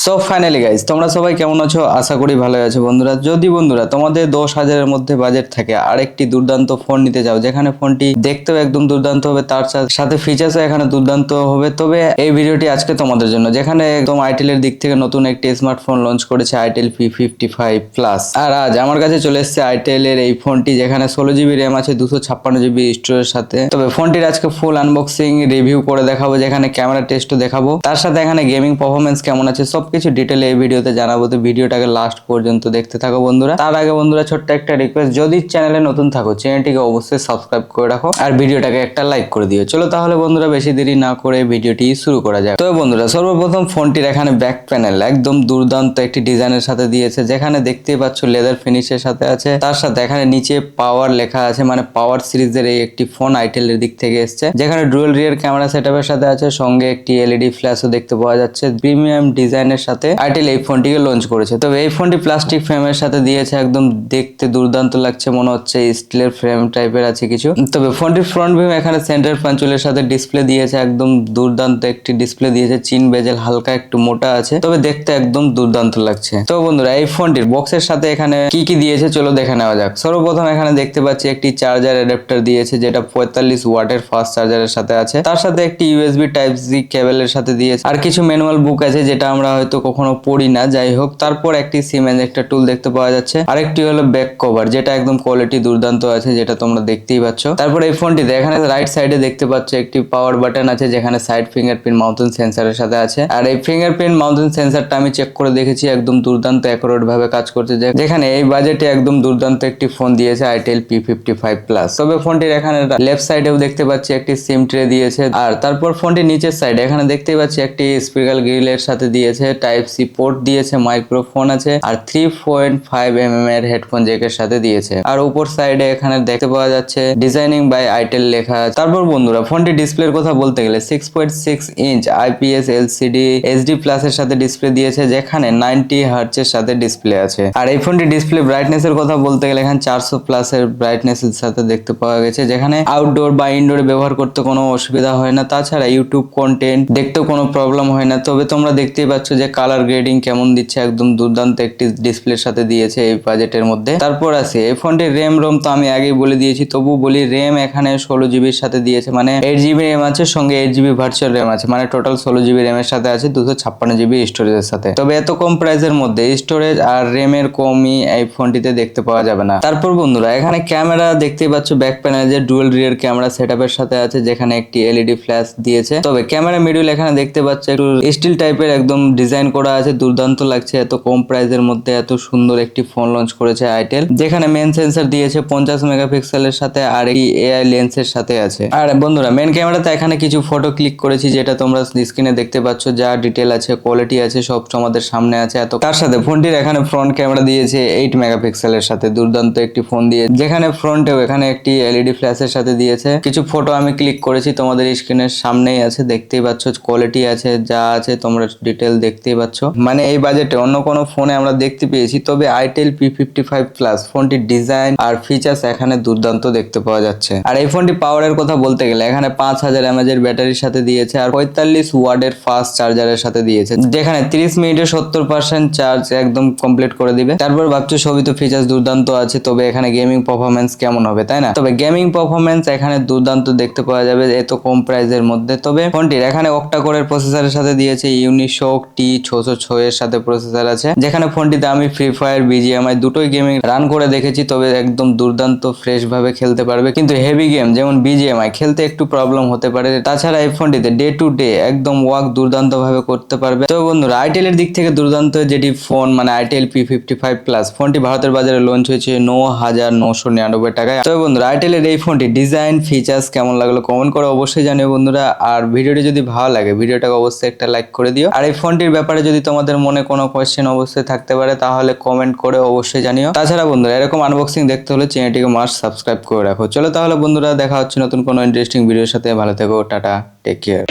So finally guys তোমরা সবাই কেমন আছো? আশা করি ভালো আছো বন্ধুরা। যদি বন্ধুরা তোমাদের 10,000-এর মধ্যে বাজেট থাকে আর একটি দুর্দান্ত ফোন নিতে চাও, যেখানে ফোনটি দেখতেও একদম দুর্দান্ত হবে, তার সাথে ফিচার্সও এখানে দুর্দান্ত হবে, তবে এই ভিডিওটি আজকে তোমাদের জন্য। যেখানে একদম আইটেলের দিক থেকে নতুন একটি স্মার্টফোন লঞ্চ করেছে আইটেল P55 প্লাস। আর আজ আমার কাছে চলে এসেছে আইটেলের এই ফোনটি, যেখানে 16GB র্যাম আছে, 256GB স্টোরের সাথে। তবে ফোনটির আজকে ফুল আনবক্সিং রিভিউ করে দেখাবো, যেখানে ক্যামেরা টেস্টও দেখাবো, তার সাথে এখানে গেমিং পারফরমেন্স কেমন আছে সবকিছু ডিটেলে এই ভিডিওতে জানাবো। তো ভিডিওটাকে লাস্ট পর্যন্ত দেখতে থাকো বন্ধুরা। তার আগে বন্ধুরা ছোট্ট একটা রিকোয়েস্ট, যদি চ্যানেলে নতুন থাকো চ্যানেলটিকে অবশ্যই সাবস্ক্রাইব করে রাখো আর ভিডিওটাকে একটা লাইক করে দিও। চলো তাহলে বন্ধুরা বেশি দেরি না করে ভিডিওটি শুরু করা যাক। তো বন্ধুরা সর্বপ্রথম ফোনটির এখানে ব্যাক প্যানেল একদম দুর্দান্ত একটি ডিজাইনের সাথে দিয়েছে, যেখানে দেখতেই পাচ্ছ লেদার ফিনিশের সাথে আছে, তার সাথে এখানে নিচে পাওয়ার লেখা আছে, মানে পাওয়ার সিরিজের এই একটি ফোন আইটেলের দিক থেকে এসছে, যেখানে ডুয়াল রিয়ার ক্যামেরা সেটআপের সাথে আছে, সঙ্গে একটি এলইডি ফ্ল্যাশও দেখতে পাওয়া যাচ্ছে। প্রিমিয়াম ডিজাইনের সাথে আইটেল এই ফোনটিকে লঞ্চ করেছে। তবে এই ফোনটি প্লাস্টিক ফ্রেমের সাথে দিয়েছে, একদম দেখতে দুর্দান্ত লাগছে, মনে হচ্ছে স্টিলের ফ্রেম টাইপের আছে কিছু। তবে ফোনটির ফ্রন্ট ভিউ এখানে সেন্টার পাঞ্চুলের সাথে ডিসপ্লে দিয়েছে, একদম দুর্দান্ত একটি ডিসপ্লে দিয়েছে, চিন বেজেল হালকা একটু মোটা আছে, তবে দেখতে একদম দুর্দান্ত লাগছে। তো বন্ধুরা এই ফোনটির বক্সের সাথে এখানে কি কি দিয়েছে চলো দেখে নেওয়া যাক। সর্বপ্রথম এখানে দেখতে পাচ্ছি একটি চার্জার অ্যাডাপ্টার দিয়েছে, যেটা 45 ওয়াটের ফাস্ট চার্জারের সাথে আছে, তার সাথে একটি ইউএসবি টাইপ সি কেবলের সাথে দিয়েছে, আর কিছু ম্যানুয়াল বুক আছে যেটা আমরা হয়তো কখনো পড়ি না, যাই হোক। তারপর একটি সিম একটা টুল দেখতে পাওয়া যাচ্ছে, আরেকটি হলো ব্যাক কভার, যেটা একদম কোয়ালিটি দুর্দান্ত আছে, যেটা তোমরা দেখতেই পাচ্ছ। তারপর এই ফোনটিতে এখানে রাইট সাইডে দেখতে পাচ্ছ একটি পাওয়ার বাটন আছে, যেখানে সাইড ফিঙ্গারপ্রিন্ট মাউন্টেন সেন্সরের সাথে আছে, আর এই ফিঙ্গারপ্রিন্ট মাউন্টেন সেন্সরটা আমি চেক করে দেখেছি, একদম দুর্দান্ত অ্যাকুরেট ভাবে কাজ করছে, যেখানে এই বাজেটে একদম দুর্দান্ত একটি ফোন দিয়েছে আইটেল P55 প্লাস। তবে ফোনটির এখানে লেফট সাইডেও দেখতে পাচ্ছি একটি সিম ট্রে দিয়েছে, আর তারপর ফোনটির নিচের সাইডে এখানে দেখতে পাচ্ছি একটি স্পিকার গ্রিলের সাথে দিয়েছে, টাইপ সি পোর্ট দিয়েছে, মাইক্রোফোন আছে, আর 3.5mm এর হেডফোন জ্যাকের সাথে দিয়েছে, আর উপর সাইডে এখানে দেখতে পাওয়া যাচ্ছে ডিজাইনিং বাই আইটেল লেখা আছে। তারপর বন্ধুরা ফোনটি ডিসপ্লের কথা বলতে গেলে 6.6 inch IPS LCD HD plus এর সাথে ডিসপ্লে দিয়েছে, যেখানে 90 হার্টজের সাথে ডিসপ্লে আছে। আর এই ফোনটি ডিসপ্লে ব্রাইটনেস এর কথা বলতে গেলে এখানে 400 প্লাস এর ব্রাইটনেস এর সাথে দেখতে পাওয়া গেছে, যেখানে আউটডোর বা ইনডোরে ব্যবহার করতে কোনো অসুবিধা হয় না, তাছাড়া ইউটিউব কন্টেন্ট দেখতেও কোনো প্রবলেম হয় না। তবে তোমরা দেখতেই পাচ্ছ যে কালার গ্রেডিং কেমন দিচ্ছে, একদম দুর্দান্ত একটি ডিসপ্লের সাথে দিয়েছে এই বাজেটের মধ্যে। তারপর আছে এই ফোনটির র্যাম রোম তো আমি আগেই বলে দিয়েছি, তবু বলি র্যাম এখানে 16GB সাথে দিয়েছে, মানে 8GB র্যাম আছে, সঙ্গে 8GB ভার্চুয়াল র্যাম আছে, মানে টোটাল 16GB র্যামের সাথে আছে, 256GB স্টোরেজের সাথে। তবে এত কম প্রাইসের মধ্যে স্টোরেজ আর র্যামের কমই এই ফোনটিতে দেখতে পাওয়া যাবে না। তারপর বন্ধুরা এখানে ক্যামেরা দেখতেই পাচ্ছ, ব্যাক প্যানেল যে ডুয়াল রিয়ার ক্যামেরা সেটআপের সাথে আছে, যেখানে একটি এলইডি ফ্ল্যাশ দিয়েছে। তবে ক্যামেরা মিডিল এখানে দেখতে পাচ্ছ একটু স্টিল টাইপের একদম ডিজাইন করা আছে, দুর্দান্ত লাগছে। এত কম প্রাইসের মধ্যে এত সুন্দর একটি ফোন লঞ্চ করেছে আইটেল, যেখানে মেন সেন্সর দিয়েছে 50 মেগাপিক্সেলের সাথে, আর এই এআই লেন্সের সাথে আছে। আর বন্ধুরা মেন ক্যামেরাতে এখানে কিছু ফটো ক্লিক করেছি, যেটা তোমরা স্ক্রিনে দেখতে পাচ্ছ, যা ডিটেল আছে, কোয়ালিটি আছে, সব তোমাদের সামনে আছে। এত তার সাথে ফোনটির এখানে ফ্রন্ট ক্যামেরা দিয়েছে 8 মেগাপিক্সেলের সাথে, দুর্দান্ত একটি ফোন দিয়ে, যেখানে ফ্রন্টেও এখানে একটি এলইডি ফ্ল্যাশের সাথে দিয়েছে। কিছু ফটো আমি ক্লিক করেছি, তোমাদের স্ক্রিনের সামনেই আছে, দেখতেই পাচ্ছ, কোয়ালিটি আছে, যা আছে তোমরা ডিটেল দেখতেই পাচ্ছ। মানে এই বাজেটে অন্য কোনো ফোনে আমরা দেখতে পেয়েছি, তবে আইটেল P55 প্লাস ফোনটির ডিজাইন আর ফিচার্স এখানে দুর্দান্ত দেখতে পাওয়া যাচ্ছে। আর এই ফোনটি পাওয়ারের কথা বলতে গেলে এখানে 5000 mAh এর ব্যাটারির সাথে দিয়েছে, আর 45 ওয়াটের ফাস্ট চার্জারের সাথে দিয়েছে, যেখানে 30 মিনিটে 70% চার্জ একদম কমপ্লিট করে দিবে। তারপর ভাবছো সবই তো ফিচার্স দুর্দান্ত আছে, তবে এখানে গেমিং পারফরমেন্স কেমন হবে, তাই না? তবে গেমিং পারফরমেন্স এখানে দুর্দান্ত দেখতে পাওয়া যাবে এত কম প্রাইসের মধ্যে। তবে ফোনটির এখানে অক্টা কোরের প্রসেসরের সাথে দিয়েছে, ইউনিশক T606 এর সাথে প্রসেসর আছে, যেখানে ফোনটিতে আমি ফ্রি ফায়ার BGMI দুটোই গেমিং রান করে দেখেছি, তবে একদম দুর্দান্ত ফ্রেশ ভাবে খেলতে পারবে। কিন্তু হেভি গেম যেমন BGMI খেলতে একটু প্রবলেম হতে পারে। তাছাড়া এই ফোনটিতে ডে টু ডে একদম ওয়ার্ক দুর্দান্ত ভাবে করতে পারবে। তো বন্ধুরা আইটেলের দিক থেকে দুর্দান্ত যেটি ফোন, মানে আইটেল P55 প্লাস ফোনটি ভারতের বাজারে লঞ্চ হয়েছে 9,999 টাকায়। তো বন্ধুরা আইটেলের এই ফোনটি ডিজাইন ফিচার্স কেমন লাগলো কমেন্ট করে অবশ্যই জানিও বন্ধুরা। আর ভিডিওটি যদি ভালো লাগে ভিডিওটাকে অবশ্যই একটা লাইক করে দিও। আর এই ফোনটির ব্যাপারে যদি তোমাদের মনে কোনো কোয়েশ্চেন অবশ্যই থাকতে পারে, তাহলে কমেন্ট করে অবশ্যই জানিও। তাছাড়া বন্ধুরা এরকম আনবক্সিং দেখতে হলে চ্যানেলটিকে মাস্ট সাবস্ক্রাইব করে রাখো। চলো তাহলে বন্ধুরা দেখা হচ্ছে নতুন কোনো ইন্টারেস্টিং ভিডিওর সাথে। ভালো থেকো, টাটা, টেক কেয়ার।